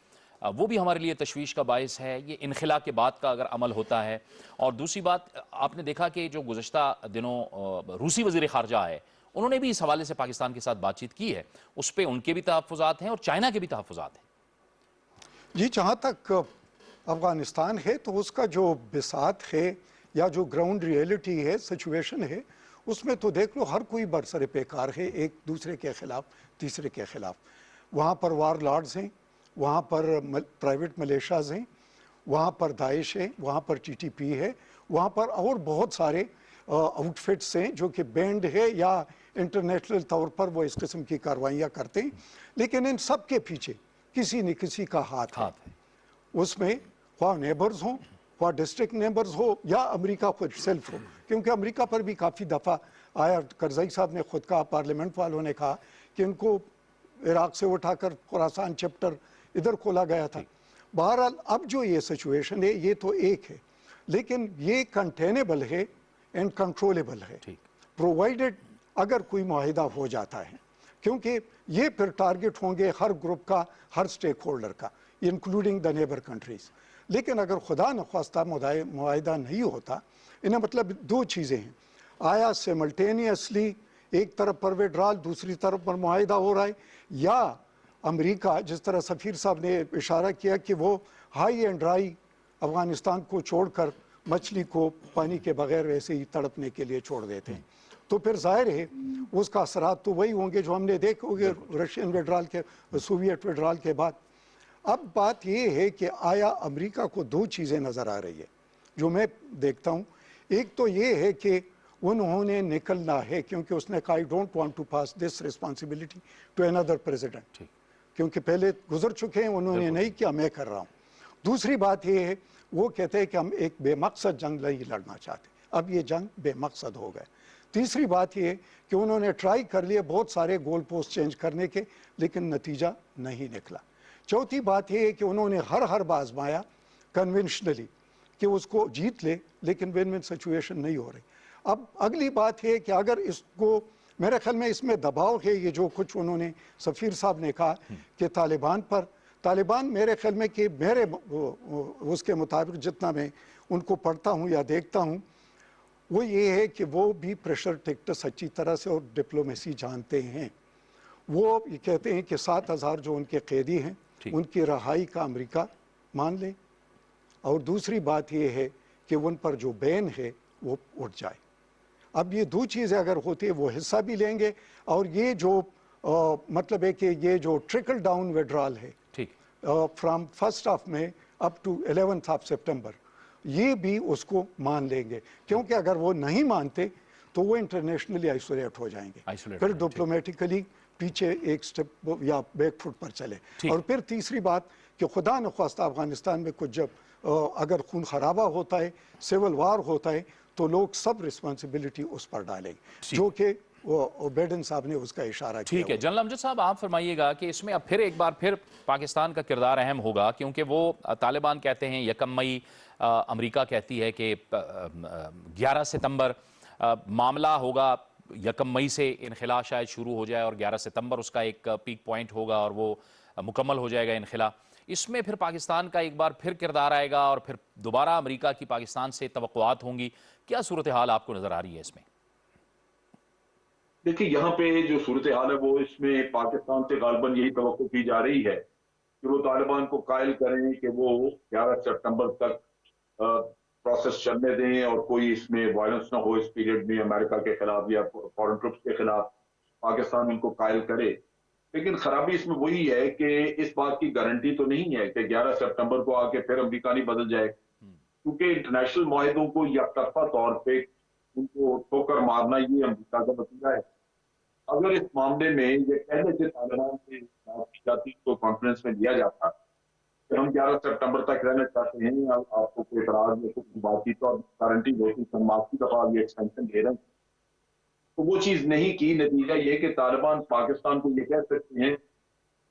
वो भी हमारे लिए तशवीश का बायस है। ये इनखिला के बाद का अगर अमल होता है। और दूसरी बात, आपने देखा कि जो गुज़श्ता दिनों रूसी वज़ीर ख़ारजा है, उन्होंने भी इस हवाले से पाकिस्तान के साथ बातचीत की है, उस पर उनके भी तहफ़्फ़ुज़ात हैं और चाइना के भी तहफ़्फ़ुज़ात हैं। जी, जहाँ तक अफ़गानिस्तान है तो उसका जो बिसात है या जो ग्राउंड रियलिटी है, सिचुएशन है, उसमें तो देख लो हर कोई बरसरे पेकार है, एक दूसरे के खिलाफ, तीसरे के खिलाफ। वहाँ पर वार लॉर्ड्स हैं, वहाँ पर प्राइवेट मलेशियाज़ हैं, वहाँ पर दाइश है, वहाँ पर TTP है, वहाँ पर और बहुत सारे आउटफिट्स हैं जो कि बैंड है या इंटरनेशनल तौर पर वो इस किस्म की कार्रवाइयाँ करते हैं। लेकिन इन सब के पीछे किसी न किसी का हाथ है। उसमें ख्वाह नेबर्स हों, ख्वाह डिस्ट्रिक्ट नेबर्स हो या अमेरिका खुद सेल्फ हो, क्योंकि अमेरिका पर भी काफ़ी दफ़ा आया। करज़ई साहब ने खुद कहा, पार्लियामेंट वालों ने कहा कि इनको इराक़ से उठाकर खुरासान चैप्टर इधर खोला गया था। बहरहाल अब जो ये सिचुएशन है ये तो एक है, लेकिन ये कंटेनेबल है एंड कंट्रोलेबल है, प्रोवाइडेड अगर कोई मुआहिदा हो जाता है, क्योंकि ये फिर टारगेट होंगे हर ग्रुप का, हर स्टेक होल्डर का, इंक्लूडिंग द नेबर कंट्रीज़। लेकिन अगर खुदा न ख्वास्ता मुआहिदा नहीं होता, इन्हें मतलब दो चीज़ें हैं, आया सिमल्टेनियसली एक तरफ पर विड्रॉल, दूसरी तरफ पर मुआहिदा हो रहा है, या अमेरिका जिस तरह सफ़ीर साहब ने इशारा किया कि वो हाई एंड ड्राई अफ़गानिस्तान को छोड़कर मछली को पानी के बगैर वैसे ही तड़पने के लिए छोड़ देते हैं, तो फिर जाहिर है उसका असरात तो वही होंगे जो हमने देखे होंगे रशियन विड्रॉल के, सोवियत विड्रॉल के बाद। अब बात ये है कि आया अमेरिका को दो चीज़ें नज़र आ रही है जो मैं देखता हूँ। एक तो ये है कि उन्होंने निकलना है, क्योंकि उसने कहा I don't want to pass this responsibility to another president, क्योंकि पहले गुजर चुके हैं, उन्होंने नहीं किया, मैं कर रहा हूँ। दूसरी बात ये है, वो कहते हैं कि हम एक बेमकसद जंग नहीं लड़ना चाहते, अब ये जंग बेमकसद हो गए। तीसरी बात ये कि उन्होंने ट्राई कर लिए बहुत सारे गोल पोस्ट चेंज करने के, लेकिन नतीजा नहीं निकला। चौथी बात यह है कि उन्होंने हर बार आजमाया कन्वेंशनली कि उसको जीत ले, लेकिन विन विन सिचुएशन नहीं हो रही। अब अगली बात है कि अगर इसको, मेरे ख्याल में इसमें दबाव है, ये जो कुछ उन्होंने सफ़ीर साहब ने कहा कि तालिबान मेरे ख्याल में कि मेरे उसके मुताबिक जितना मैं उनको पढ़ता हूँ या देखता हूँ, वो ये है कि वो भी प्रेशर टेक्टिक्स अच्छी तरह से और डिप्लोमेसी जानते हैं। वो ये कहते हैं कि 7,000 जो उनके कैदी हैं उनकी रहाई का अमेरिका मान ले, और दूसरी बात ये है कि उन पर जो बैन है वो उठ जाए। अब ये दो चीज़ें अगर होती है, वो हिस्सा भी लेंगे, और ये जो मतलब है कि ये जो ट्रिकल डाउन विड्रॉल है फ्रॉम फर्स्ट ऑफ में अप टू 11th ऑफ सितंबर, ये भी उसको मान लेंगे, क्योंकि अगर वो नहीं मानते तो वो इंटरनेशनली आइसोलेट हो जाएंगे, फिर डिप्लोमेटिकली पीछे एक स्टेप या बैक फुट पर चले। और फिर तीसरी बात कि खुदा न ख्वास्ता अफगानिस्तान में कुछ जब अगर खून खराबा होता है, सिविल वार होता है, तो लोग सब रिस्पॉन्सिबिलिटी उस पर डालेंगे, जो कि बाइडेन साहब ने उसका इशारा किया। ठीक है जनरल अमजद साहब, आप फरमाइएगा कि इसमें अब फिर एक बार फिर पाकिस्तान का किरदार अहम होगा, क्योंकि वो तालिबान कहते हैं 1 मई, अमेरिका कहती है कि 11 सितंबर मामला होगा, 1 मई से इनखिला शायद शुरू हो जाए और 11 सितंबर उसका एक पीक पॉइंट होगा और वो मुकम्मल हो जाएगा इनखिला। इसमें फिर पाकिस्तान का एक बार फिर किरदार आएगा और फिर दोबारा अमेरिका की पाकिस्तान से तवक्कुआत होंगी। क्या सूरत हाल आपको नजर आ रही है इसमें? देखिए, यहाँ पे जो सूरत हाल है वो इसमें पाकिस्तान से गालबन यही तवक्को की जा रही है कि वो तालिबान को कायल करें कि वो 11 सितंबर तक प्रोसेस चलने दें और कोई इसमें वायलेंस ना हो इस पीरियड में अमेरिका के खिलाफ या फॉरेन ट्रुप्स के खिलाफ, पाकिस्तान उनको कायल करे। लेकिन खराबी इसमें वही है कि इस बात की गारंटी तो नहीं है कि 11 सितंबर को आके फिर अमेरिका नहीं बदल जाए, क्योंकि इंटरनेशनल माहिदों को यकतरफा तौर पे उनको ठोकर मारना ये अमेरिका का नतीजा है। अगर इस मामले में ये पहले से तालिबान से बात की जाती तो कॉन्फ्रेंस में लिया जाता कि हम 11 सितंबर तक रहना चाहते हैं, आपको कोई एतराज या कुछ बातचीत और गारंटी होती, समाज दफा ये एक्सटेंशन दे रहे हैं, तो वो चीज नहीं की। नतीजा ये कि तालिबान पाकिस्तान को ये कह सकते हैं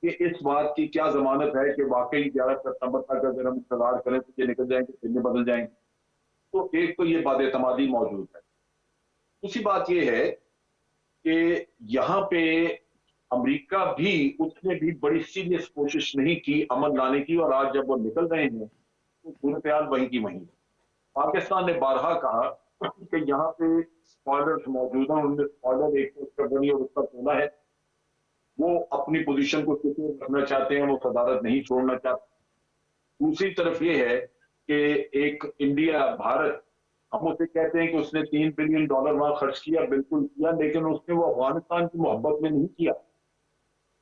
कि इस बात की क्या जमानत है कि वाकई 11 सितंबर तक अगर हम इंतजार करें तो ये निकल जाएंगे, फिर बदल जाएंगे। तो एक तो ये बदएतमादी मौजूद है। दूसरी बात ये है कि यहाँ पे अमेरिका भी, उसने भी बड़ी सीरियस कोशिश नहीं की अमन लाने की, और आज जब वो निकल रहे हैं तो सूरत हाल वहीं की वहीं। पाकिस्तान ने बारहा कहा कि यहाँ पे स्पॉयलर्स मौजूद हैं, उनमें स्पॉयलर एक बनी और उसका सोना है, वो अपनी पोजीशन को सिक्योर रखना चाहते हैं, वो सदारत नहीं छोड़ना चाहते। दूसरी तरफ ये है कि एक इंडिया, भारत, हम उसे कहते हैं कि उसने $3 बिलियन वहां खर्च किया, बिल्कुल किया, लेकिन उसने वो अफगानिस्तान की मोहब्बत में नहीं किया।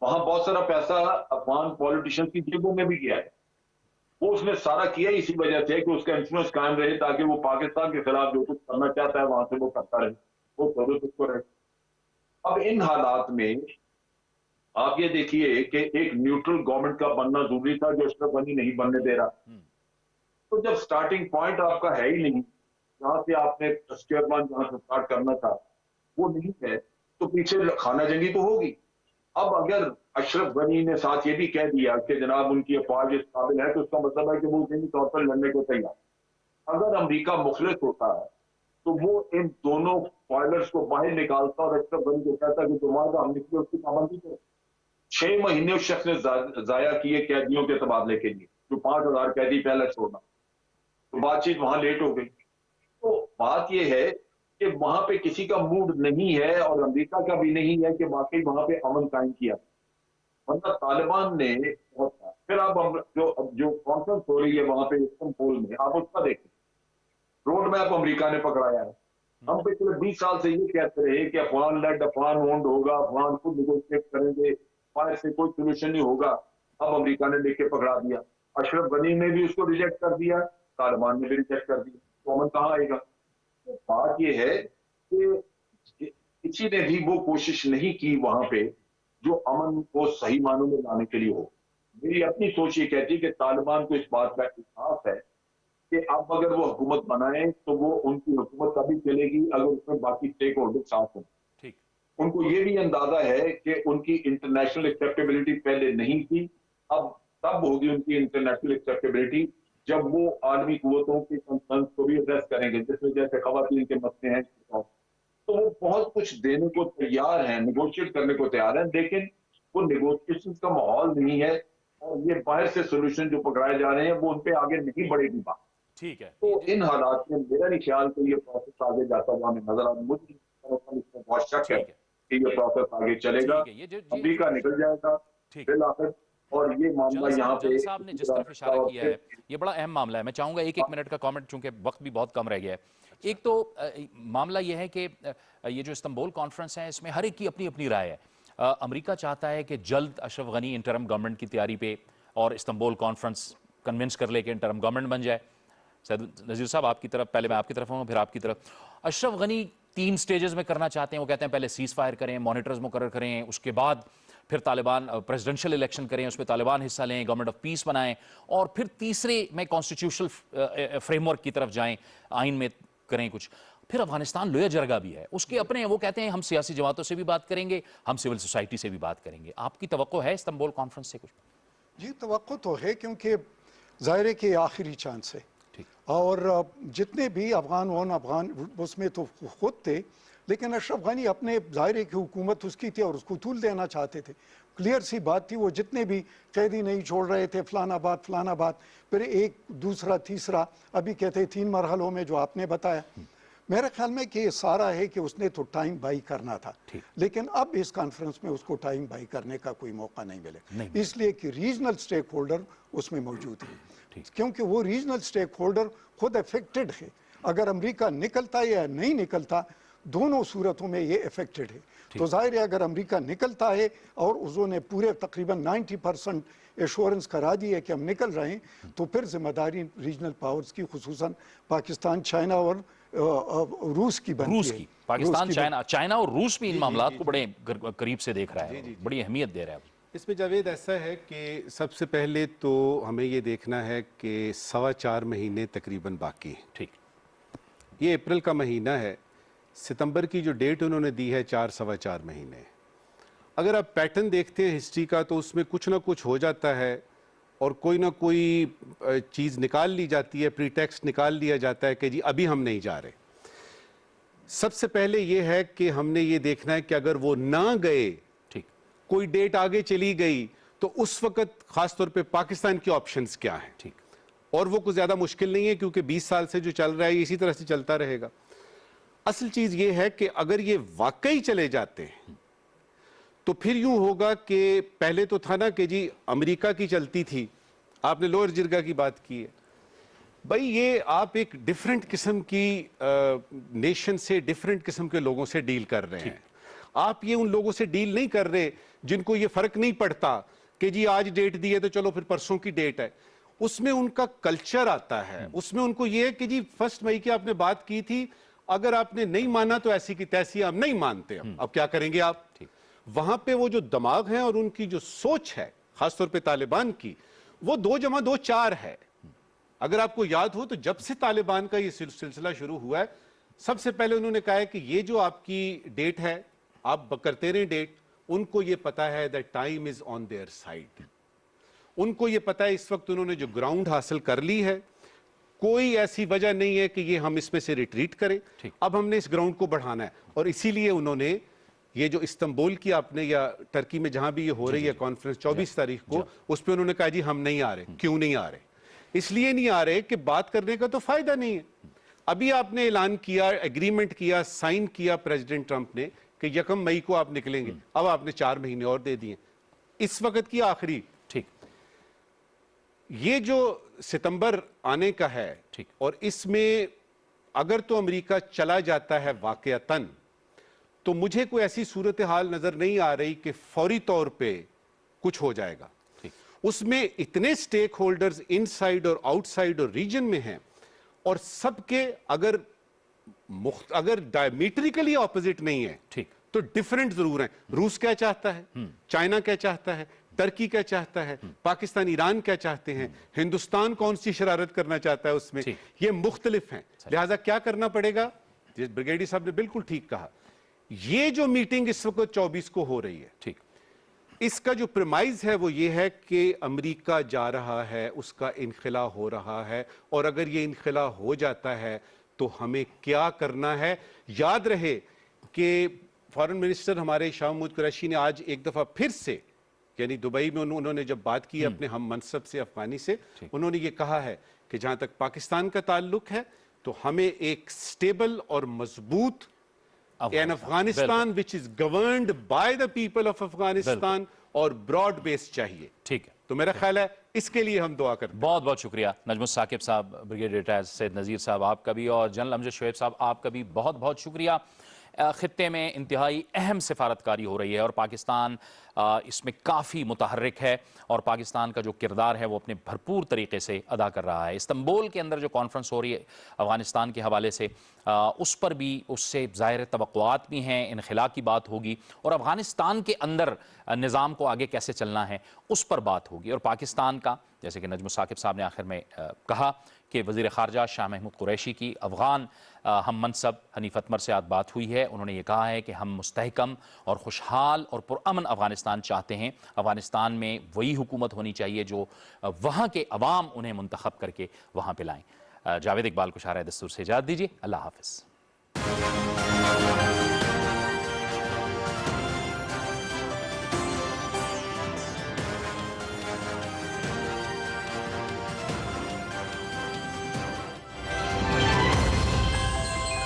वहां बहुत सारा पैसा अफगान पॉलिटिशियन की जेबों में भी गया है। वो उसने सारा किया इसी वजह से कि उसका इंफ्लुएंस कायम रहे, ताकि वो पाकिस्तान के खिलाफ जो कुछ करना चाहता है वहां से वो करता रहे, वो जरूरत उसको रहे। अब इन हालात में आप ये देखिए कि एक न्यूट्रल गवर्नमेंट का बनना जरूरी था, जो अशरफ गनी नहीं बनने दे रहा। तो जब स्टार्टिंग पॉइंट आपका है ही नहीं, जहां से आपने स्टेयरमैन जहां से स्टार्ट करना था वो नहीं है, तो पीछे खाना जंगी तो होगी। अब अगर अशरफ गनी ने साथ ये भी कह दिया कि जनाब उनकी अफवाज इस काबिल है, तो उसका मतलब है कि वो जंगी तौर पर लड़ने को तैयार। अगर अमेरिका मुखलिस होता है तो वो इन दोनों स्पॉयलर्स को बाहर निकालता और अशरफ गनी को कहता कि तुम्हारा हम निकले उसकी पाबंदी करें। 6 महीने उस शख्स ने जाया किए कैदियों के तबादले के लिए, जो 5000 कैदी पहले छोड़ना, तो बातचीत वहां लेट हो गई। तो बात यह है कि वहां पे किसी का मूड नहीं है और अमेरिका का भी नहीं है कि वाकई वहां पे अमन कायम किया। मतलब तालिबान ने फिर अब जो कॉन्फ्रेंस हो रही है वहां पे इस्तांबुल में, आप उसका देखें, रोड मैप अमेरिका ने पकड़ाया है। हम पिछले 20 साल से ये कहते रहे कि अफगान लेड, अफगान ओन्ड होगा, अफगान खुद निगोशिएट करेंगे, फायर से कोई सोल्यूशन नहीं होगा। अब अमेरिका ने लेके पकड़ा दिया, अशरफ गनी ने भी उसको रिजेक्ट कर दिया, तालिबान ने भी रिजेक्ट कर दिया, तो अमन कहाँ आएगा? तो बात यह है कि किसी ने भी वो कोशिश नहीं की वहां पे जो अमन को सही मानों में लाने के लिए हो। मेरी अपनी सोच ये कहती है कि तालिबान को इस बात का एहसास है कि अब अगर वो हुकूमत बनाए तो वो उनकी हुकूमत तभी चलेगी अगर उसमें बाकी स्टेक होल्डर साथ हों। उनको ये भी अंदाजा है कि उनकी इंटरनेशनल एक्सेप्टेबिलिटी पहले नहीं थी, अब तब होगी उनकी इंटरनेशनल एक्सेप्टेबिलिटी जब वो आलमी कुव्वतों के कंसर्न्स को भी एड्रेस करेंगे, जिसमें जैसे खवातीन के मसले हैं। तो वो बहुत कुछ देने को तैयार हैं, निगोशिएट करने को तैयार हैं, लेकिन वो निगोशिएशन का माहौल नहीं है और ये बाहर से सोल्यूशन जो पकड़ाए जा रहे हैं वो उनपे आगे नहीं बढ़ेगी बात। ठीक है। तो इन हालात में मेरा नहीं ख्याल कि ये प्रोसेस आगे जाता हुआ हमें नजर आ, मुझे इसमें बहुत शक है कि ये प्रोसेस आगे चलेगा, अमेरिका निकल जाएगा फिर आखिर। और ये मामला यहाँ पे साहब ने जिस तरफ इशारा किया है ये बड़ा अहम मामला है। मैं चाहूंगा एक मिनट का कमेंट, चूंकि वक्त भी बहुत कम रह गया है। एक तो मामला यह है कि ये जो इस्तांबुल कॉन्फ्रेंस है इसमें हर एक की अपनी अपनी राय है। अमेरिका चाहता है कि जल्द अशरफ गनी इंटरम गवर्नमेंट की तैयारी पे और इस्तांबुल कॉन्फ्रेंस कन्विंस कर ले कि इंटरम गवर्नमेंट बन जाए। सैयद नज़ीर साहब, आपकी तरफ, पहले मैं आपकी तरफ आऊँगा फिर आपकी तरफ। अशरफ गनी 3 स्टेजेस में करना चाहते हैं। वो कहते हैं पहले सीज फायर करें, मॉनिटर्स मुकर्रर करें, उसके बाद फिर तालिबान प्रेसिडेंशियल इलेक्शन करें, उसमें तालिबान हिस्सा लें, गवर्नमेंट ऑफ पीस बनाएं, और फिर तीसरे में कॉन्स्टिट्यूशनल फ्रेमवर्क की तरफ जाएं, आइन में करें कुछ। फिर अफगानिस्तान लोया जरगा भी है, उसके अपने हैं। वो कहते हैं हम सियासी जमातों से भी बात करेंगे, हम सिविल सोसाइटी से भी बात करेंगे। आपकी तवक्को है इस्तांबुल कॉन्फ्रेंस से कुछ? जी, तवक्को तो है, क्योंकि ज़ाहिर है कि आखिरी चांस है। ठीक। और जितने भी अफगान उसमें तो खुद थे, लेकिन अशरफ गनी अपने ज़ाहिर है कि हुकूमत उसकी थी और उसको तूल देना चाहते थे। क्लियर सी बात थी, वो जितने भी कैदी नहीं छोड़ रहे थे, फलाना बात, फिर एक दूसरा तीसरा, अभी कहते हैं 3 मरहलों में जो आपने बताया। मेरे ख्याल में कि ये सारा है कि उसने तो टाइम बाई करना था, लेकिन अब इस कॉन्फ्रेंस में उसको टाइम बाई करने का कोई मौका नहीं मिले, इसलिए कि रीजनल स्टेक होल्डर उसमें मौजूद है, क्योंकि वो रीजनल स्टेक होल्डर खुद अफेक्टेड है। अगर अमेरिका निकलता या नहीं निकलता, दोनों सूरतों में ये अफेक्टेड है। तो जाहिर है अगर अमेरिका निकलता है और उन्होंने पूरे तकरीबन 90% एश्योरेंस करा दी है कि हम निकल रहे हैं, तो फिर जिम्मेदारी रीजनल पावर्स की, खुसूसन पाकिस्तान, चाइना और रूस की बनती रूस है। की, पाकिस्तान, चाइना और रूस भी इन मामलात को बड़े करीब से देख रहा है, बड़ी अहमियत दे रहा है। इसमें जावेद ऐसा है कि सबसे पहले तो हमें ये देखना है कि 4.25 महीने तकरीबन बाकी हैं। ठीक, ये अप्रैल का महीना है, सितंबर की जो डेट उन्होंने दी है 4-4.25 महीने। अगर आप पैटर्न देखते हैं हिस्ट्री का, तो उसमें कुछ ना कुछ हो जाता है और कोई ना कोई चीज़ निकाल ली जाती है, प्रीटेक्स्ट निकाल लिया जाता है कि जी अभी हम नहीं जा रहे। सबसे पहले ये है कि हमने ये देखना है कि अगर वो ना गए, ठीक, कोई डेट आगे चली गई, तो उस वक्त खासतौर पे पाकिस्तान के ऑप्शंस क्या हैं। ठीक, और वो कुछ ज़्यादा मुश्किल नहीं है, क्योंकि 20 साल से जो चल रहा है इसी तरह से चलता रहेगा। असल चीज़ ये है कि अगर ये वाकई चले जाते हैं, तो फिर यूं होगा कि पहले तो था ना कि जी अमेरिका की चलती थी, आपने लोअर जिरगा की बात की है। भाई ये आप एक डिफरेंट किस्म की नेशन से, डिफरेंट किस्म के लोगों से डील कर रहे हैं। आप ये उन लोगों से डील नहीं कर रहे जिनको ये फर्क नहीं पड़ता कि जी आज डेट दी है तो चलो फिर परसों की डेट है। उसमें उनका कल्चर आता है, उसमें उनको ये है कि जी 1 मई की आपने बात की थी, अगर आपने नहीं माना तो ऐसी की तैसी, हम नहीं मानते, अब क्या करेंगे आप। वहां पे वो जो दिमाग है और उनकी जो सोच है, खासतौर पे तालिबान की, वो 2 + 2 4 है। अगर आपको याद हो तो जब से तालिबान का ये सिलसिला शुरू हुआ है, सबसे पहले उन्होंने कहा है कि ये जो आपकी डेट है, आप करते रहे डेट। उनको ये पता है that time is on their side. उनको ये पता है इस वक्त उन्होंने जो ग्राउंड हासिल कर ली है, कोई ऐसी वजह नहीं है कि ये हम इसमें से रिट्रीट करें। अब हमने इस ग्राउंड को बढ़ाना है, और इसीलिए उन्होंने ये जो इस्तांबुल की आपने, या टर्की में जहां भी ये हो रही है कॉन्फ्रेंस 24 तारीख को, उस पर उन्होंने कहा जी हम नहीं आ रहे। क्यों नहीं आ रहे? इसलिए नहीं आ रहे कि बात करने का तो फायदा नहीं है। अभी आपने ऐलान किया, एग्रीमेंट किया, साइन किया प्रेसिडेंट ट्रंप ने कि 1 मई को आप निकलेंगे। अब आपने 4 महीने और दे दिए, इस वक्त की आखिरी। ठीक, ये जो सितंबर आने का है, ठीक, और इसमें अगर तो अमेरिका चला जाता है वाकयातन, तो मुझे कोई ऐसी सूरत हाल नजर नहीं आ रही कि फौरी तौर पे कुछ हो जाएगा। उसमें इतने स्टेक होल्डर्स इनसाइड और आउटसाइड और रीजन में हैं, और सबके अगर डायमीट्रिकली ऑपोजिट नहीं है, ठीक, तो डिफरेंट जरूर हैं। रूस क्या चाहता है, चाइना क्या चाहता है, टर्की क्या चाहता है, पाकिस्तान ईरान क्या चाहते हैं, हिंदुस्तान कौन सी शरारत करना चाहता है उसमें, ये मुख्तलिफ हैं। लिहाजा क्या करना पड़ेगा, जिस ब्रिगेडियर साहब ने बिल्कुल ठीक कहा, ये जो मीटिंग इस वक्त 24 को हो रही है, ठीक, इसका जो प्रेमाइज है वो ये है कि अमेरिका जा रहा है, उसका इनखिला हो रहा है, और अगर ये इनखिला हो जाता है तो हमें क्या करना है। याद रहे कि फॉरेन मिनिस्टर हमारे शाह महमूद कुरैशी ने आज एक दफा फिर से, यानी दुबई में उन्होंने जब बात की अपने हम मनसब से, अफगानी से, उन्होंने ये कहा है कि जहां तक पाकिस्तान का ताल्लुक है, तो हमें एक स्टेबल और मजबूत Afghanistan which is governed by the people of Afghanistan और ब्रॉड बेस चाहिए। ठीक है, तो मेरा ख्याल है इसके लिए हम दुआ करते हैं। बहुत बहुत शुक्रिया नजमुल साकिब साहब, ब्रिगेडियर रिटायर सैयद नज़ीर साहब आपका भी, और जनरल अमजद शोएब साहब आपका भी बहुत बहुत शुक्रिया। खित्ते में इंतहाई अहम सिफारतकारी हो रही है और पाकिस्तान इसमें काफ़ी मुतहर्रिक है और पाकिस्तान का जो किरदार है वो अपने भरपूर तरीके से अदा कर रहा है। इस्तंबुल के अंदर जो कॉन्फ्रेंस हो रही है अफ़गानिस्तान के हवाले से, उस पर भी उससे ज़ाहिर तवक्कुआत भी हैं, इनखिला की बात होगी और अफ़गानिस्तान के अंदर निज़ाम को आगे कैसे चलना है उस पर बात होगी। और पाकिस्तान का, जैसे कि नजम साकिब साहब ने आखिर में कहा कि वज़ीर ख़ारजा शाह महमूद कुरैशी की अफ़गान हम मनसब हनीफ अतमर से आज बात हुई है। उन्होंने ये कहा है कि हम मुस्तहकम और खुशहाल और पुरअमन अफ़गानिस्तान चाहते हैं। अफ़गानिस्तान में वही हुकूमत होनी चाहिए जो वहाँ के अवाम उन्हें मुंतखब करके वहाँ पे लाएं। जावेद इकबाल को शाहराए दस्तूर से इजाज़त दीजिए। अल्लाह हाफ़िज़।